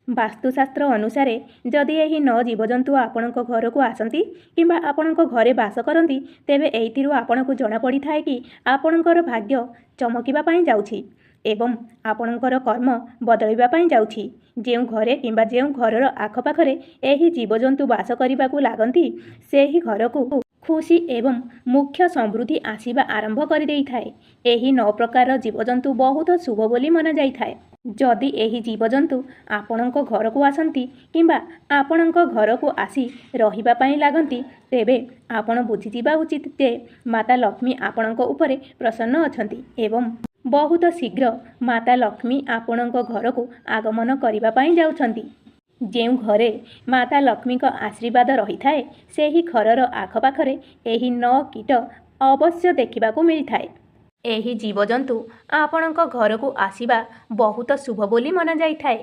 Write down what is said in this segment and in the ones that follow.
ବାସ୍ତୁଶାସ୍ତ୍ର ଅନୁସାରେ ଯଦି ଏହି 9 ଜୀବଜନ୍ତୁ ଆପଣଙ୍କ ଘରକୁ ଆସନ୍ତି କିମ୍ବା ଆପଣଙ୍କ ଘରେ ବାସ କରନ୍ତି, ତେବେ ଏଇଥିରୁ ଆପଣଙ୍କୁ ଜଣାପଡ଼ିଥାଏ କି ଆପଣଙ୍କର ଭାଗ୍ୟ ଚମକିବା ପାଇଁ ଯାଉଛି ଏବଂ ଆପଣଙ୍କର କର୍ମ ବଦଳିବା ପାଇଁ ଯାଉଛି। ଯେଉଁ ଘରେ କିମ୍ବା ଯେଉଁ ଘରର ଆଖପାଖରେ ଏହି ଜୀବଜନ୍ତୁ ବାସ କରିବାକୁ ଲାଗନ୍ତି, ସେହି ଘରକୁ ଖୁସି ଏବଂ ମୁଖ୍ୟ ସମୃଦ୍ଧି ଆସିବା ଆରମ୍ଭ କରିଦେଇଥାଏ। ଏହି 9 ପ୍ରକାରର ଜୀବଜନ୍ତୁ ବହୁତ ଶୁଭ ବୋଲି ମନାଯାଇଥାଏ। ଯଦି ଏହି ଜୀବଜନ୍ତୁ ଆପଣଙ୍କ ଘରକୁ ଆସନ୍ତି କିମ୍ବା ଆପଣଙ୍କ ଘରକୁ ଆସି ରହିବା ପାଇଁ ଲାଗନ୍ତି, ତେବେ ଆପଣ ବୁଝିଯିବା ଉଚିତ ଯେ ମାତା ଲକ୍ଷ୍ମୀ ଆପଣଙ୍କ ଉପରେ ପ୍ରସନ୍ନ ଅଛନ୍ତି ଏବଂ ବହୁତ ଶୀଘ୍ର ମାତା ଲକ୍ଷ୍ମୀ ଆପଣଙ୍କ ଘରକୁ ଆଗମନ କରିବା ପାଇଁ ଯାଉଛନ୍ତି। ଯେଉଁ ଘରେ ମାତା ଲକ୍ଷ୍ମୀଙ୍କ ଆଶୀର୍ବାଦ ରହିଥାଏ, ସେହି ଘରର ଆଖପାଖରେ ଏହି 9 କୀଟ ଅବଶ୍ୟ ଦେଖିବାକୁ ମିଳିଥାଏ। ଏହି ଜୀବଜନ୍ତୁ ଆପଣଙ୍କ ଘରକୁ ଆସିବା ବହୁତ ଶୁଭ ବୋଲି ମନାଯାଇଥାଏ।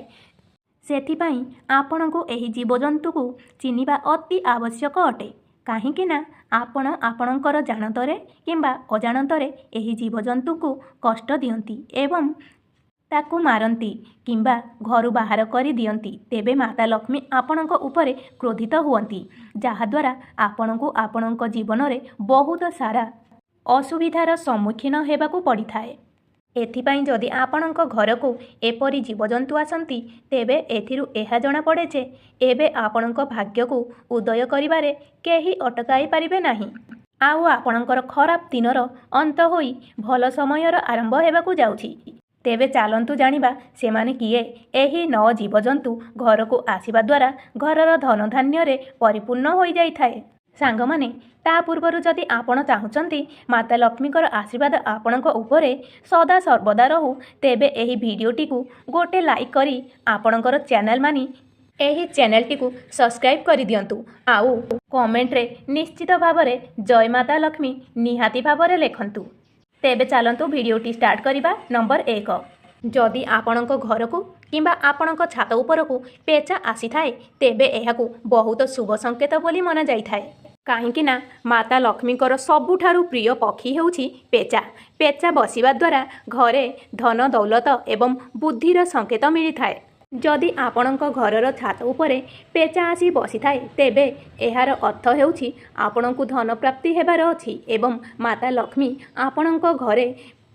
ସେଥିପାଇଁ ଆପଣଙ୍କୁ ଏହି ଜୀବଜନ୍ତୁକୁ ଚିହ୍ନିବା ଅତି ଆବଶ୍ୟକ ଅଟେ, କାହିଁକି ନା ଆପଣ ଆପଣଙ୍କର ଜାଣତରେ କିମ୍ବା ଅଜାଣତରେ ଏହି ଜୀବଜନ୍ତୁଙ୍କୁ କଷ୍ଟ ଦିଅନ୍ତି ଏବଂ ତାକୁ ମାରନ୍ତି କିମ୍ବା ଘରୁ ବାହାର କରି ଦିଅନ୍ତି, ତେବେ ମାତା ଲକ୍ଷ୍ମୀ ଆପଣଙ୍କ ଉପରେ କ୍ରୋଧିତ ହୁଅନ୍ତି, ଯାହାଦ୍ୱାରା ଆପଣଙ୍କୁ ଆପଣଙ୍କ ଜୀବନରେ ବହୁତ ସାରା ଅସୁବିଧାର ସମ୍ମୁଖୀନ ହେବାକୁ ପଡ଼ିଥାଏ। ଏଥିପାଇଁ ଯଦି ଆପଣଙ୍କ ଘରକୁ ଏପରି ଜୀବଜନ୍ତୁ ଆସନ୍ତି, ତେବେ ଏଥିରୁ ଏହା ଜଣାପଡ଼େ ଯେ ଏବେ ଆପଣଙ୍କ ଭାଗ୍ୟକୁ ଉଦୟ କରିବାରେ କେହି ଅଟକାଇ ପାରିବେ ନାହିଁ। ଆଉ ଆପଣଙ୍କର ଖରାପ ଦିନର ଅନ୍ତ ହୋଇ ଭଲ ସମୟର ଆରମ୍ଭ ହେବାକୁ ଯାଉଛି। ତେବେ ଚାଲନ୍ତୁ ଜାଣିବା ସେମାନେ କିଏ। ଏହି 9 ଜୀବଜନ୍ତୁ ଘରକୁ ଆସିବା ଦ୍ୱାରା ଘରର ଧନଧାନ୍ୟରେ ପରିପୂର୍ଣ୍ଣ ହୋଇଯାଇଥାଏ। ସାଙ୍ଗମାନେ, ତା ପୂର୍ବରୁ ଯଦି ଆପଣ ଚାହୁଁଛନ୍ତି ମାତା ଲକ୍ଷ୍ମୀଙ୍କର ଆଶୀର୍ବାଦ ଆପଣଙ୍କ ଉପରେ ସଦା ସର୍ବଦା ରହୁ, ତେବେ ଏହି ଭିଡ଼ିଓଟିକୁ ଗୋଟେ ଲାଇକ୍ କରି ଆପଣଙ୍କର ଚ୍ୟାନେଲ ମାନି ଏହି ଚ୍ୟାନେଲଟିକୁ ସବସ୍କ୍ରାଇବ୍ କରିଦିଅନ୍ତୁ। ଆଉ କମେଣ୍ଟରେ ନିଶ୍ଚିତ ଭାବରେ ଜୟ ମାତା ଲକ୍ଷ୍ମୀ ନିହାତି ଭାବରେ ଲେଖନ୍ତୁ। ତେବେ ଚାଲନ୍ତୁ ଭିଡ଼ିଓଟି ଷ୍ଟାର୍ଟ କରିବା। ନମ୍ବର 1, ଯଦି ଆପଣଙ୍କ ଘରକୁ କିମ୍ବା ଆପଣଙ୍କ ଛାତ ଉପରକୁ ପେଚା ଆସିଥାଏ, ତେବେ ଏହାକୁ ବହୁତ ଶୁଭ ସଂକେତ ବୋଲି ମନାଯାଇଥାଏ। କାହିଁକି ନା ମାତା ଲକ୍ଷ୍ମୀଙ୍କର ସବୁଠାରୁ ପ୍ରିୟ ପକ୍ଷୀ ହେଉଛି ପେଚା। ପେଚା ବସିବା ଦ୍ୱାରା ଘରେ ଧନ ଦୌଲତ ଏବଂ ବୁଦ୍ଧିର ସଂକେତ ମିଳିଥାଏ। ଯଦି ଆପଣଙ୍କ ଘରର ଛାତ ଉପରେ ପେଚା ଆସି ବସିଥାଏ, ତେବେ ଏହାର ଅର୍ଥ ହେଉଛି ଆପଣଙ୍କୁ ଧନ ପ୍ରାପ୍ତି ହେବାର ଅଛି ଏବଂ ମାତା ଲକ୍ଷ୍ମୀ ଆପଣଙ୍କ ଘରେ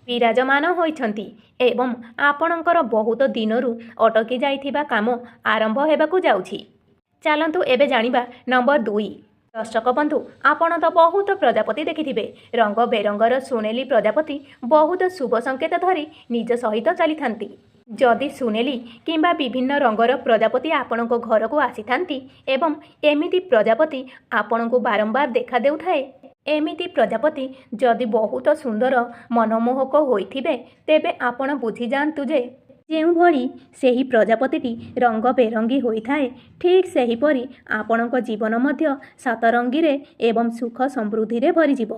ବିରାଜମାନ ହୋଇଛନ୍ତି ଏବଂ ଆପଣଙ୍କର ବହୁତ ଦିନରୁ ଅଟକି ଯାଇଥିବା କାମ ଆରମ୍ଭ ହେବାକୁ ଯାଉଛି। ଚାଲନ୍ତୁ ଏବେ ଜାଣିବା ନମ୍ବର 2। ଦର୍ଶକ ବନ୍ଧୁ, ଆପଣ ତ ବହୁତ ପ୍ରଜାପତି ଦେଖିଥିବେ। ରଙ୍ଗ ବେରଙ୍ଗର ସୁନେଲି ପ୍ରଜାପତି ବହୁତ ଶୁଭ ସଂକେତ ଧରି ନିଜ ସହିତ ଚାଲିଥାନ୍ତି। ଯଦି ସୁନେଲି କିମ୍ବା ବିଭିନ୍ନ ରଙ୍ଗର ପ୍ରଜାପତି ଆପଣଙ୍କ ଘରକୁ ଆସିଥାନ୍ତି ଏବଂ ଏମିତି ପ୍ରଜାପତି ଆପଣଙ୍କୁ ବାରମ୍ବାର ଦେଖାଦେଉଥାଏ, ଏମିତି ପ୍ରଜାପତି ଯଦି ବହୁତ ସୁନ୍ଦର ମନମୋହକ ହୋଇଥିବେ, ତେବେ ଆପଣ ବୁଝିଯାଆନ୍ତୁ ଯେ ଯେଉଁଭଳି ସେହି ପ୍ରଜାପତିଟି ରଙ୍ଗ ବେରଙ୍ଗୀ ହୋଇଥାଏ, ଠିକ୍ ସେହିପରି ଆପଣଙ୍କ ଜୀବନ ମଧ୍ୟ ସତରଙ୍ଗୀରେ ଏବଂ ସୁଖ ସମୃଦ୍ଧିରେ ଭରିଯିବ।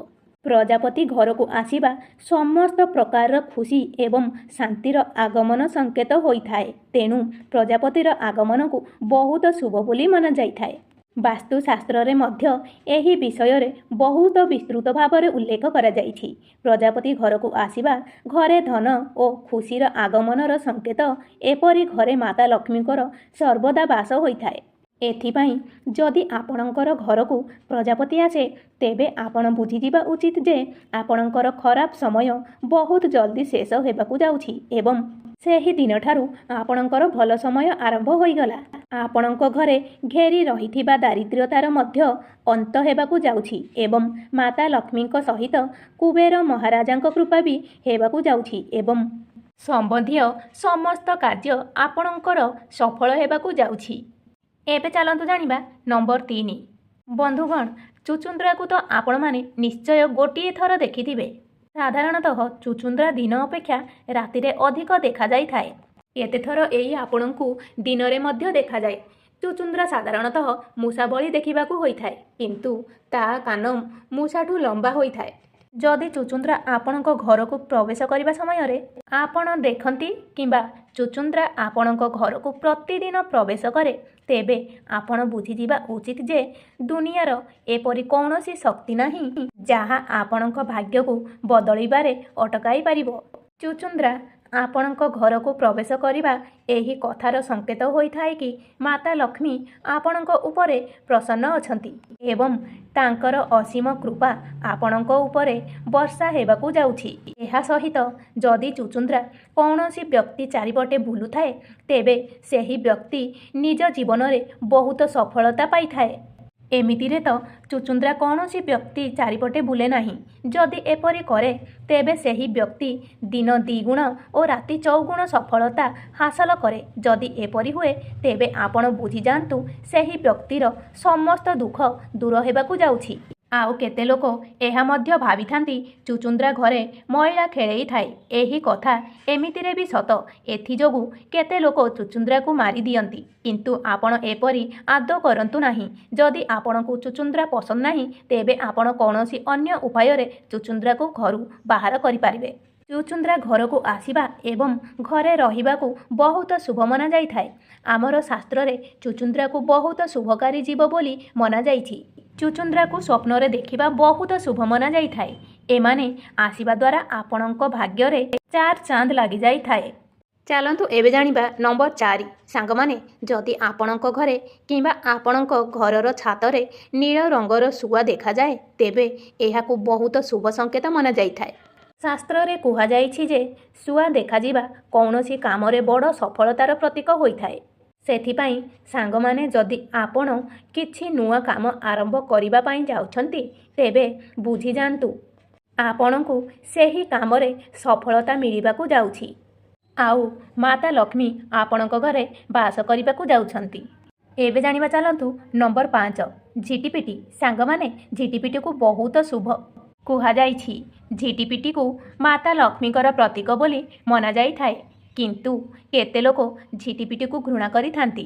ପ୍ରଜାପତି ଘରକୁ ଆସିବା ସମସ୍ତ ପ୍ରକାରର ଖୁସି ଏବଂ ଶାନ୍ତିର ଆଗମନ ସଂକେତ ହୋଇଥାଏ। ତେଣୁ ପ୍ରଜାପତିର ଆଗମନକୁ ବହୁତ ଶୁଭ ବୋଲି ମନାଯାଇଥାଏ। ବାସ୍ତୁଶାସ୍ତ୍ରରେ ମଧ୍ୟ ଏହି ବିଷୟରେ ବହୁତ ବିସ୍ତୃତ ଭାବରେ ଉଲ୍ଲେଖ କରାଯାଇଛି। ପ୍ରଜାପତି ଘରକୁ ଆସିବା ଘରେ ଧନ ଓ ଖୁସିର ଆଗମନର ସଂକେତ। ଏପରି ଘରେ ମାତା ଲକ୍ଷ୍ମୀଙ୍କର ସର୍ବଦା ବାସ ହୋଇଥାଏ। ଏଥିପାଇଁ ଯଦି ଆପଣଙ୍କର ଘରକୁ ପ୍ରଜାପତି ଆସେ, ତେବେ ଆପଣ ବୁଝିଯିବା ଉଚିତ ଯେ ଆପଣଙ୍କର ଖରାପ ସମୟ ବହୁତ ଜଲ୍ଦି ଶେଷ ହେବାକୁ ଯାଉଛି ଏବଂ ସେହି ଦିନଠାରୁ ଆପଣଙ୍କର ଭଲ ସମୟ ଆରମ୍ଭ ହୋଇଗଲା। ଆପଣଙ୍କ ଘରେ ଘେରି ରହିଥିବା ଦାରିଦ୍ର୍ୟତାର ମଧ୍ୟ ଅନ୍ତ ହେବାକୁ ଯାଉଛି ଏବଂ ମାତା ଲକ୍ଷ୍ମୀଙ୍କ ସହିତ କୁବେର ମହାରାଜାଙ୍କ କୃପା ବି ହେବାକୁ ଯାଉଛି ଏବଂ ସମ୍ବନ୍ଧୀୟ ସମସ୍ତ କାର୍ଯ୍ୟ ଆପଣଙ୍କର ସଫଳ ହେବାକୁ ଯାଉଛି। ଏବେ ଚାଲନ୍ତୁ ଜାଣିବା ନମ୍ବର 3। ବନ୍ଧୁଗଣ, ଚୁଚୁନ୍ଦ୍ରାକୁ ତ ଆପଣମାନେ ନିଶ୍ଚୟ ଗୋଟିଏ ଥର ଦେଖିଥିବେ। ସାଧାରଣତଃ ଚୁଚୁନ୍ଦ୍ରା ଦିନ ଅପେକ୍ଷା ରାତିରେ ଅଧିକ ଦେଖାଯାଇଥାଏ। ଏତେଥର ଏହି ଆପଣଙ୍କୁ ଦିନରେ ମଧ୍ୟ ଦେଖାଯାଏ। ଚୁଚୁନ୍ଦ୍ରା ସାଧାରଣତଃ ମୂଷା ଭଳି ଦେଖିବାକୁ ହୋଇଥାଏ, କିନ୍ତୁ ତା କାନ ମୂଷାଠୁ ଲମ୍ବା ହୋଇଥାଏ। ଯଦି ଚୁଚୁନ୍ଦ୍ରା ଆପଣଙ୍କ ଘରକୁ ପ୍ରବେଶ କରିବା ସମୟରେ ଆପଣ ଦେଖନ୍ତି କିମ୍ବା ଚୁଚୁନ୍ଦ୍ରା ଆପଣଙ୍କ ଘରକୁ ପ୍ରତିଦିନ ପ୍ରବେଶ କରେ, ତେବେ ଆପଣ ବୁଝିଯିବା ଉଚିତ ଯେ ଦୁନିଆର ଏପରି କୌଣସି ଶକ୍ତି ନାହିଁ ଯାହା ଆପଣଙ୍କ ଭାଗ୍ୟକୁ ବଦଳାଇବାରେ ଅଟକାଇ ପାରିବ। ଚୁଚୁନ୍ଦ୍ରା ଆପଣଙ୍କ ଘରକୁ ପ୍ରବେଶ କରିବା ଏହି କଥାର ସଂକେତ ହୋଇଥାଏ କି ମାତା ଲକ୍ଷ୍ମୀ ଆପଣଙ୍କ ଉପରେ ପ୍ରସନ୍ନ ଅଛନ୍ତି ଏବଂ ତାଙ୍କର ଅସୀମ କୃପା ଆପଣଙ୍କ ଉପରେ ବର୍ଷା ହେବାକୁ ଯାଉଛି। ଏହା ସହିତ ଯଦି ଚୁଚୁନ୍ଦ୍ରା କୌଣସି ବ୍ୟକ୍ତି ଚାରିପଟେ ବୁଲୁଥାଏ ତେବେ ସେହି ବ୍ୟକ୍ତି ନିଜ ଜୀବନରେ ବହୁତ ସଫଳତା ପାଇଥାଏ। ଏମିତିରେ ତ ଚୁଚୁନ୍ଦ୍ରା କୌଣସି ବ୍ୟକ୍ତି ଚାରିପଟେ ବୁଲେ ନାହିଁ। ଯଦି ଏପରି କରେ ତେବେ ସେହି ବ୍ୟକ୍ତି ଦିନ ଦ୍ୱିଗୁଣ ଓ ରାତି ଚଉଗୁଣ ସଫଳତା ହାସଲ କରେ। ଯଦି ଏପରି ହୁଏ ତେବେ ଆପଣ ବୁଝିଯାଆନ୍ତୁ ସେହି ବ୍ୟକ୍ତିର ସମସ୍ତ ଦୁଃଖ ଦୂର ହେବାକୁ ଯାଉଛି। ଆଉ କେତେ ଲୋକ ଏହା ମଧ୍ୟ ଭାବିଥାନ୍ତି ଚୁଚୁନ୍ଦ୍ରା ଘରେ ମଇଳା ଖେଳେଇଥାଏ। ଏହି କଥା ଏମିତିରେ ବି ସତ। ଏଥିଯୋଗୁଁ କେତେ ଲୋକ ଚୁଚୁନ୍ଦ୍ରାକୁ ମାରିଦିଅନ୍ତି। କିନ୍ତୁ ଆପଣ ଏପରି ଆଦୌ କରନ୍ତୁ ନାହିଁ। ଯଦି ଆପଣଙ୍କୁ ଚୁଚୁନ୍ଦ୍ରା ପସନ୍ଦ ନାହିଁ ତେବେ ଆପଣ କୌଣସି ଅନ୍ୟ ଉପାୟରେ ଚୁଚୁନ୍ଦ୍ରାକୁ ଘରୁ ବାହାର କରିପାରିବେ। ଚୁଚୁନ୍ଦ୍ରା ଘରକୁ ଆସିବା ଏବଂ ଘରେ ରହିବାକୁ ବହୁତ ଶୁଭ ମନାଯାଇଥାଏ। ଆମର ଶାସ୍ତ୍ରରେ ଚୁଚୁନ୍ଦ୍ରାକୁ ବହୁତ ଶୁଭକାରୀ ଜୀବ ବୋଲି ମନାଯାଇଛି। ଚୁଚୁନ୍ଦ୍ରାକୁ ସ୍ୱପ୍ନରେ ଦେଖିବା ବହୁତ ଶୁଭ ମନାଯାଇଥାଏ। ଏମାନେ ଆସିବା ଦ୍ୱାରା ଆପଣଙ୍କ ଭାଗ୍ୟରେ ଚାର ଚାନ୍ଦ ଲାଗିଯାଇଥାଏ। ଚାଲନ୍ତୁ ଏବେ ଜାଣିବା ନମ୍ବର 4। ସାଙ୍ଗମାନେ, ଯଦି ଆପଣଙ୍କ ଘରେ କିମ୍ବା ଆପଣଙ୍କ ଘରର ଛାତରେ ନୀଳ ରଙ୍ଗର ଶୁଆ ଦେଖାଯାଏ ତେବେ ଏହାକୁ ବହୁତ ଶୁଭ ସଂକେତ ମନାଯାଇଥାଏ। ଶାସ୍ତ୍ରରେ କୁହାଯାଇଛି ଯେ ଶୁଆ ଦେଖାଯିବା କୌଣସି କାମରେ ବଡ଼ ସଫଳତାର ପ୍ରତୀକ ହୋଇଥାଏ। ସେଥିପାଇଁ ସାଙ୍ଗମାନେ, ଯଦି ଆପଣ କିଛି ନୂଆ କାମ ଆରମ୍ଭ କରିବା ପାଇଁ ଯାଉଛନ୍ତି ତେବେ ବୁଝିଯାଆନ୍ତୁ ଆପଣଙ୍କୁ ସେହି କାମରେ ସଫଳତା ମିଳିବାକୁ ଯାଉଛି ଆଉ ମାତା ଲକ୍ଷ୍ମୀ ଆପଣଙ୍କ ଘରେ ବାସ କରିବାକୁ ଯାଉଛନ୍ତି। ଏବେ ଜାଣିବା ଚାଲନ୍ତୁ ନମ୍ବର 5। ଝିଟିପିଟି। ସାଙ୍ଗମାନେ, ଝିଟିପିଟିକୁ ବହୁତ ଶୁଭ କୁହାଯାଇଛି। ଝିଟିପିଟିକୁ ମାତା ଲକ୍ଷ୍ମୀଙ୍କର ପ୍ରତୀକ ବୋଲି ମନାଯାଇଥାଏ। କିନ୍ତୁ କେତେ ଲୋକ ଝିଟିପିଟିକୁ ଘୃଣା କରିଥାନ୍ତି।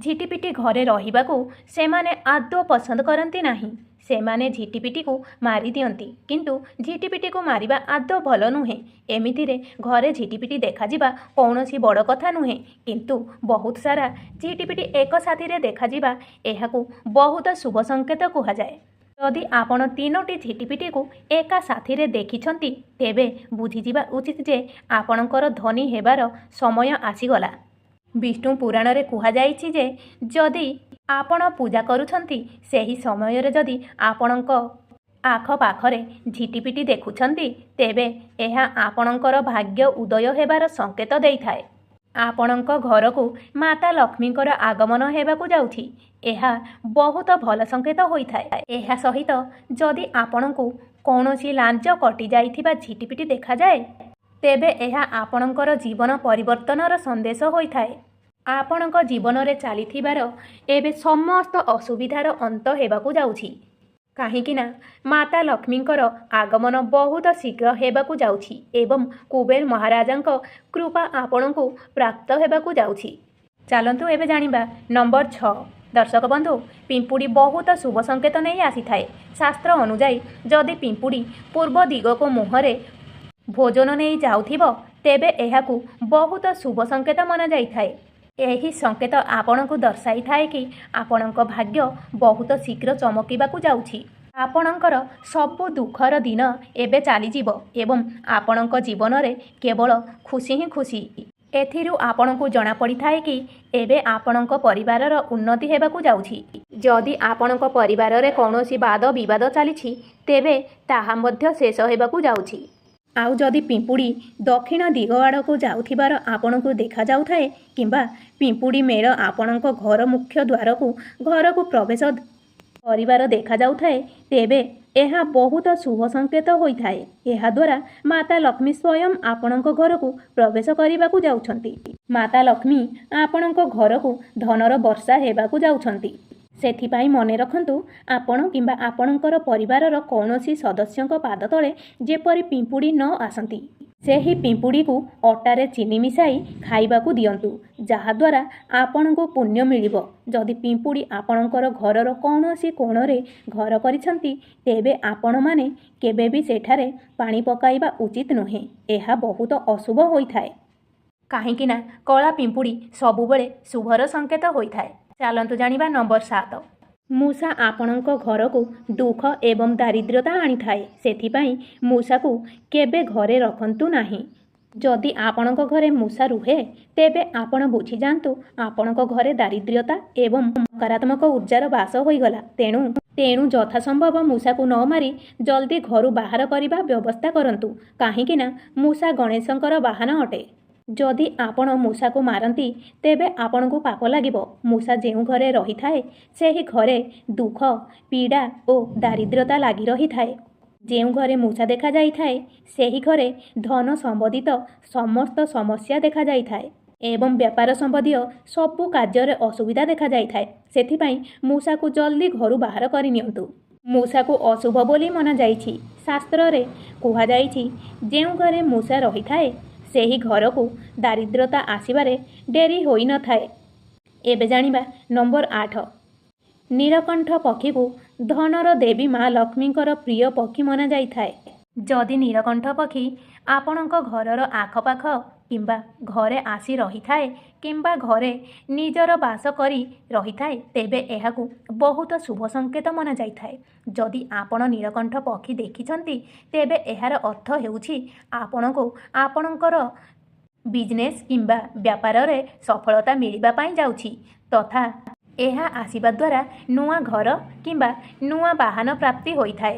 ଝିଟିପିଟି ଘରେ ରହିବାକୁ ସେମାନେ ଆଦୌ ପସନ୍ଦ କରନ୍ତି ନାହିଁ। ସେମାନେ ଝିଟିପିଟିକୁ ମାରିଦିଅନ୍ତି। କିନ୍ତୁ ଝିଟିପିଟିକୁ ମାରିବା ଆଦୌ ଭଲ ନୁହେଁ। ଏମିତିରେ ଘରେ ଝିଟିପିଟି ଦେଖାଯିବା କୌଣସି ବଡ଼ କଥା ନୁହେଁ। କିନ୍ତୁ ବହୁତ ସାରା ଝିଟିପିଟି ଏକ ସାଥିରେ ଦେଖାଯିବା ଏହାକୁ ବହୁତ ଶୁଭ ସଂକେତ କୁହାଯାଏ। ଯଦି ଆପଣ 3ଟି ଝିଟିପିଟିକୁ ଏକା ସାଥିରେ ଦେଖିଛନ୍ତି ତେବେ ବୁଝିଯିବା ଉଚିତ ଯେ ଆପଣଙ୍କର ଧନୀ ହେବାର ସମୟ ଆସିଗଲା। ବିଷ୍ଣୁ ପୁରାଣରେ କୁହାଯାଇଛି ଯେ ଯଦି ଆପଣ ପୂଜା କରୁଛନ୍ତି ସେହି ସମୟରେ ଯଦି ଆପଣଙ୍କ ଆଖପାଖରେ ଝିଟିପିଟି ଦେଖୁଛନ୍ତି ତେବେ ଏହା ଆପଣଙ୍କର ଭାଗ୍ୟ ଉଦୟ ହେବାର ସଂକେତ ଦେଇଥାଏ। ଆପଣଙ୍କ ଘରକୁ ମାତା ଲକ୍ଷ୍ମୀଙ୍କର ଆଗମନ ହେବାକୁ ଯାଉଛି। ଏହା ବହୁତ ଭଲ ସଂକେତ ହୋଇଥାଏ। ଏହା ସହିତ ଯଦି ଆପଣଙ୍କୁ କୌଣସି ଲାଞ୍ଜ କଟିଯାଇଥିବା ଝିଟିପିଟି ଦେଖାଯାଏ ତେବେ ଏହା ଆପଣଙ୍କର ଜୀବନ ପରିବର୍ତ୍ତନର ସନ୍ଦେଶ ହୋଇଥାଏ। ଆପଣଙ୍କ ଜୀବନରେ ଚାଲିଥିବାର ଏବେ ସମସ୍ତ ଅସୁବିଧାର ଅନ୍ତ ହେବାକୁ ଯାଉଛି। କାହିଁକିନା ମାତା ଲକ୍ଷ୍ମୀଙ୍କର ଆଗମନ ବହୁତ ଶୀଘ୍ର ହେବାକୁ ଯାଉଛି ଏବଂ କୁବେର ମହାରାଜାଙ୍କ କୃପା ଆପଣଙ୍କୁ ପ୍ରାପ୍ତ ହେବାକୁ ଯାଉଛି। ଚାଲନ୍ତୁ ଏବେ ଜାଣିବା ନମ୍ବର 6। ଦର୍ଶକ ବନ୍ଧୁ, ପିମ୍ପୁଡ଼ି ବହୁତ ଶୁଭ ସଂକେତ ନେଇ ଆସିଥାଏ। ଶାସ୍ତ୍ର ଅନୁଯାୟୀ ଯଦି ପିମ୍ପୁଡ଼ି ପୂର୍ବ ଦିଗକୁ ମୁହଁରେ ଭୋଜନ ନେଇ ଯାଉଥିବ ତେବେ ଏହାକୁ ବହୁତ ଶୁଭ ସଂକେତ ମନାଯାଇଥାଏ। ଏହି ସଂକେତ ଆପଣଙ୍କୁ ଦର୍ଶାଇଥାଏ କି ଆପଣଙ୍କ ଭାଗ୍ୟ ବହୁତ ଶୀଘ୍ର ଚମକିବାକୁ ଯାଉଛି। ଆପଣଙ୍କର ସବୁ ଦୁଃଖର ଦିନ ଏବେ ଚାଲିଯିବ ଏବଂ ଆପଣଙ୍କ ଜୀବନରେ କେବଳ ଖୁସି ହିଁ ଖୁସି। ଏଥିରୁ ଆପଣଙ୍କୁ ଜଣାପଡ଼ିଥାଏ କି ଏବେ ଆପଣଙ୍କ ପରିବାରର ଉନ୍ନତି ହେବାକୁ ଯାଉଛି। ଯଦି ଆପଣଙ୍କ ପରିବାରରେ କୌଣସି ବାଦ ବିବାଦ ଚାଲିଛି ତେବେ ତାହା ମଧ୍ୟ ଶେଷ ହେବାକୁ ଯାଉଛି। ଆଉ ଯଦି ପିମ୍ପୁଡ଼ି ଦକ୍ଷିଣ ଦିଗ ଆଡ଼କୁ ଯାଉଥିବାର ଆପଣଙ୍କୁ ଦେଖାଯାଉଥାଏ କିମ୍ବା ପିମ୍ପୁଡ଼ି ମେଳ ଆପଣଙ୍କ ଘର ମୁଖ୍ୟ ଘରକୁ ପ୍ରବେଶ କରିବାର ଦେଖାଯାଉଥାଏ ତେବେ ଏହା ବହୁତ ଶୁଭ ସଂକେତ ହୋଇଥାଏ। ଏହାଦ୍ୱାରା ମାତା ଲକ୍ଷ୍ମୀ ସ୍ୱୟଂ ଆପଣଙ୍କ ଘରକୁ ପ୍ରବେଶ କରିବାକୁ ଯାଉଛନ୍ତି। ମାତା ଲକ୍ଷ୍ମୀ ଆପଣଙ୍କ ଘରକୁ ଧନର ବର୍ଷା ହେବାକୁ ଯାଉଛନ୍ତି। ସେଥିପାଇଁ ମନେ ରଖନ୍ତୁ ଆପଣ କିମ୍ବା ଆପଣଙ୍କର ପରିବାରର କୌଣସି ସଦସ୍ୟଙ୍କ ପାଦ ତଳେ ଯେପରି ପିମ୍ପୁଡ଼ି ନ ଆସନ୍ତି। ସେହି ପିମ୍ପୁଡ଼ିକୁ ଅଟାରେ ଚିନି ମିଶାଇ ଖାଇବାକୁ ଦିଅନ୍ତୁ, ଯାହାଦ୍ୱାରା ଆପଣଙ୍କୁ ପୁଣ୍ୟ ମିଳିବ। ଯଦି ପିମ୍ପୁଡ଼ି ଆପଣଙ୍କର ଘରର କୌଣସି କୋଣରେ ଘର କରିଛନ୍ତି ତେବେ ଆପଣମାନେ କେବେ ବି ସେଠାରେ ପାଣି ପକାଇବା ଉଚିତ ନୁହେଁ। ଏହା ବହୁତ ଅଶୁଭ ହୋଇଥାଏ। କାହିଁକିନା କଳା ପିମ୍ପୁଡ଼ି ସବୁବେଳେ ଶୁଭର ସଂକେତ ହୋଇଥାଏ। ଚାଲନ୍ତୁ ଜାଣିବା ନମ୍ବର 7। ମୂଷା ଆପଣଙ୍କ ଘରକୁ ଦୁଃଖ ଏବଂ ଦାରିଦ୍ର୍ୟତା ଆଣିଥାଏ। ସେଥିପାଇଁ ମୂଷାକୁ କେବେ ଘରେ ରଖନ୍ତୁ ନାହିଁ। ଯଦି ଆପଣଙ୍କ ଘରେ ମୂଷା ରୁହେ ତେବେ ଆପଣ ବୁଝିଯାଆନ୍ତୁ ଆପଣଙ୍କ ଘରେ ଦାରିଦ୍ର୍ୟତା ଏବଂ ନକାରାତ୍ମକ ଉର୍ଜାର ବାସ ହୋଇଗଲା। ତେଣୁ ଯଥାସମ୍ଭବ ମୂଷାକୁ ନ ମାରି ଜଲ୍ଦି ଘରୁ ବାହାର କରିବା ବ୍ୟବସ୍ଥା କରନ୍ତୁ, କାହିଁକିନା ମୂଷା ଗଣେଶଙ୍କର ବାହନ ଅଟେ। ଯଦି ଆପଣ ମୂଷାକୁ ମାରନ୍ତି ତେବେ ଆପଣଙ୍କୁ ପାପ ଲାଗିବ। ମୂଷା ଯେଉଁ ଘରେ ରହିଥାଏ ସେହି ଘରେ ଦୁଃଖ, ପୀଡ଼ା ଓ ଦାରିଦ୍ର୍ୟତା ଲାଗି ରହିଥାଏ। ଯେଉଁ ଘରେ ମୂଷା ଦେଖାଯାଇଥାଏ ସେହି ଘରେ ଧନ ସମ୍ବନ୍ଧିତ ସମସ୍ତ ସମସ୍ୟା ଦେଖାଯାଇଥାଏ ଏବଂ ବ୍ୟାପାର ସମ୍ବନ୍ଧୀୟ ସବୁ କାର୍ଯ୍ୟରେ ଅସୁବିଧା ଦେଖାଯାଇଥାଏ। ସେଥିପାଇଁ ମୂଷାକୁ ଜଲ୍ଦି ଘରୁ ବାହାର କରିନିଅନ୍ତୁ। ମୂଷାକୁ ଅଶୁଭ ବୋଲି ମନାଯାଇଛି। ଶାସ୍ତ୍ରରେ କୁହାଯାଇଛି ଯେଉଁ ଘରେ ମୂଷା ରହିଥାଏ ସେହି ଘରକୁ ଦାରିଦ୍ର୍ୟତା ଆସିବାରେ ଡେରି ହୋଇନଥାଏ। ଏବେ ଜାଣିବା ନମ୍ବର 8। ନୀଳକଣ୍ଠ ପକ୍ଷୀକୁ ଧନର ଦେବୀ ମା ଲକ୍ଷ୍ମୀଙ୍କର ପ୍ରିୟ ପକ୍ଷୀ ମନାଯାଇଥାଏ। ଯଦି ନୀଳକଣ୍ଠ ପକ୍ଷୀ ଆପଣଙ୍କ ଘରର ଆଖପାଖ କିମ୍ବା ଘରେ ଆସି ରହିଥାଏ କିମ୍ବା ଘରେ ନିଜର ବାସ କରି ରହିଥାଏ ତେବେ ଏହାକୁ ବହୁତ ଶୁଭ ସଂକେତ ମନାଯାଇଥାଏ। ଯଦି ଆପଣ ନୀଳକଣ୍ଠ ପକ୍ଷୀ ଦେଖିଛନ୍ତି ତେବେ ଏହାର ଅର୍ଥ ହେଉଛି ଆପଣଙ୍କୁ ଆପଣଙ୍କର ବିଜନେସ୍ କିମ୍ବା ବ୍ୟାପାରରେ ସଫଳତା ମିଳିବା ପାଇଁ ଯାଉଛି ତଥା ଏହା ଆସିବା ଦ୍ୱାରା ନୂଆ ଘର କିମ୍ବା ନୂଆ ବାହନ ପ୍ରାପ୍ତି ହୋଇଥାଏ।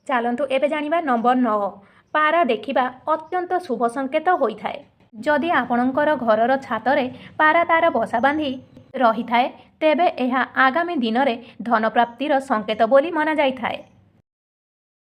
ଚାଲନ୍ତୁ ଏବେ ଜାଣିବା ନମ୍ବର 9। ପାରା ଦେଖିବା ଅତ୍ୟନ୍ତ ଶୁଭ ସଂକେତ ହୋଇଥାଏ। ଯଦି ଆପଣଙ୍କର ଘରର ଛାତରେ ପାରା ତାର ବସା ବାନ୍ଧି ରହିଥାଏ ତେବେ ଏହା ଆଗାମୀ ଦିନରେ ଧନ ପ୍ରାପ୍ତିର ସଂକେତ ବୋଲି ମନାଯାଇଥାଏ।